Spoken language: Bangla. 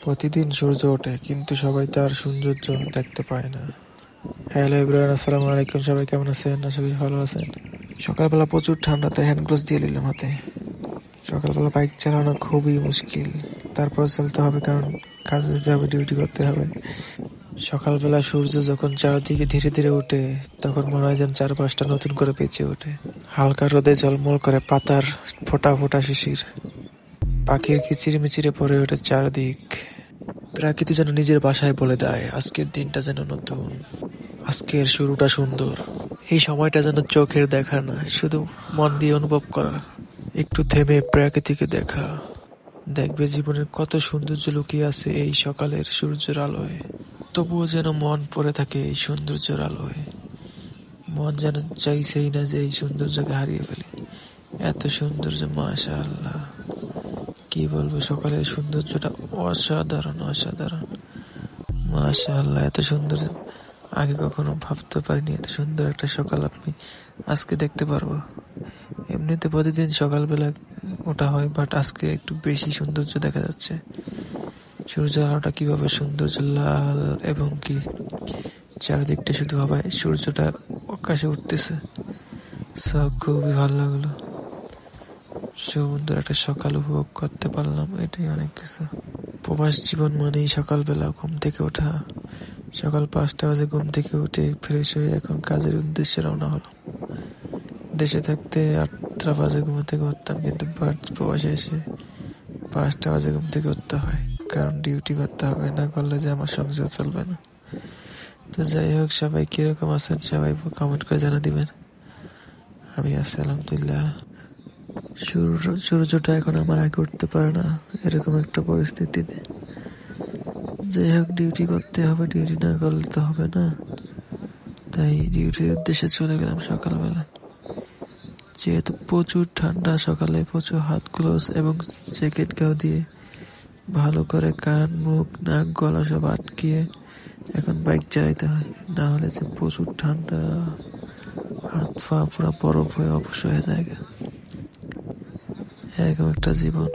প্রতিদিন সূর্য ওঠে, কিন্তু সবাই তার সৌন্দর্য দেখতে পায় না। হ্যালো এভরিওয়ান, আসসালামু আলাইকুম। সবাই কেমন আছেন? আশা করি ভালো আছেন। সকালবেলা প্রচুর ঠান্ডাতে হ্যান্ড গ্লোভস দিয়ে নিলাম হাতে। সকালবেলা বাইক চালানো খুবই মুশকিল, তারপর চলতে হবে, কারণ কাজে যেতে হবে, ডিউটি করতে হবে। সকালবেলা সূর্য যখন চারদিকে ধীরে ধীরে ওঠে, তখন মনে হয় যেন চারপাশটা নতুন করে বেঁচে ওঠে। হালকা রোদে ঝলমল করে পাতার ফোঁটা ফোঁটা শিশির, পাখির কিচিরমিচিরে পড়ে ওঠে চারদিক। প্রকৃতি যেন নিজের ভাষায় বলে দেয়, আজকের দিনটা যেন নতুন, আজকের শুরুটা সুন্দর। এই সময়টা যেন চোখের দেখা না, শুধু মন দিয়ে অনুভব করা। একটু থেমে প্রকৃতিকে দেখা, দেখবে জীবনের কত সৌন্দর্য লুকিয়ে আছে এই সকালের সূর্যের আলোয়। তবুও যেন মন পড়ে থাকে এই সৌন্দর্যের আলোয়। মন যেন চাইছেই না যে এই সৌন্দর্যকে হারিয়ে ফেলি। এত সৌন্দর্য, মাশাআল্লাহ, কি বলবো, সকালের সৌন্দর্যটা অসাধারণ অসাধারণ। মাশাআল্লাহ, এত সুন্দর আগে কখনো ভাবতে পারিনি, এত সুন্দর একটা সকাল আপনি আজকে দেখতে পারবো। এমনিতে প্রতিদিন সকালবেলা ওঠা হয়, বাট আজকে একটু বেশি সৌন্দর্য দেখা যাচ্ছে। সূর্য আলোটা কিভাবে সৌন্দর্য লাল, এবং কি চারদিকটা শুধু হাওয়ায়, সূর্যটা আকাশে উঠতেছে। সব খুবই ভালো লাগলো। সুন্দর একটা সকাল উপভোগ করতে পারলাম, এটাই অনেক কিছু। প্রবাস জীবন মানেই সকালবেলা ঘুম থেকে ওঠা। সকাল 5টা বাজে ঘুম থেকে উঠে ফ্রেশ হয়ে এখন কাজের উদ্দেশ্যে রওনা হলাম। দেশে থাকতে 8টা বাজে ঘুম থেকে উঠতাম, কিন্তু প্রবাসে এসে 5টা বাজে ঘুম থেকে উঠতে হয়, কারণ ডিউটি করতে হবে, না করলে যে আমার সংসার চলবে না। তো যাই হোক, সবাই কিরকম আছেন সবাই কমেন্ট করে জানা দিবেন। আমি আছি আলহামদুলিল্লাহ। সূর্যটা এখন আমার আগে উঠতে পারে না, এরকম একটা পরিস্থিতিতে। যাই হোক, ডিউটি করতে হবে, ডিউটি না করলে তো হবে না, তাই ডিউটির উদ্দেশ্যে চলে গেলাম সকালবেলা। যেহেতু প্রচুর ঠান্ডা, সকালে প্রচুর হাত গ্লোভস এবং জ্যাকেট গাও দিয়ে ভালো করে কান, মুখ, নাক, গলা সব আটকিয়ে এখন বাইক চালাইতে হয়, না হলে যে প্রচুর ঠান্ডা, হাত পা পুরো বরফ হয়ে অবশ হয়ে যায়। এরকম একটা জীবন।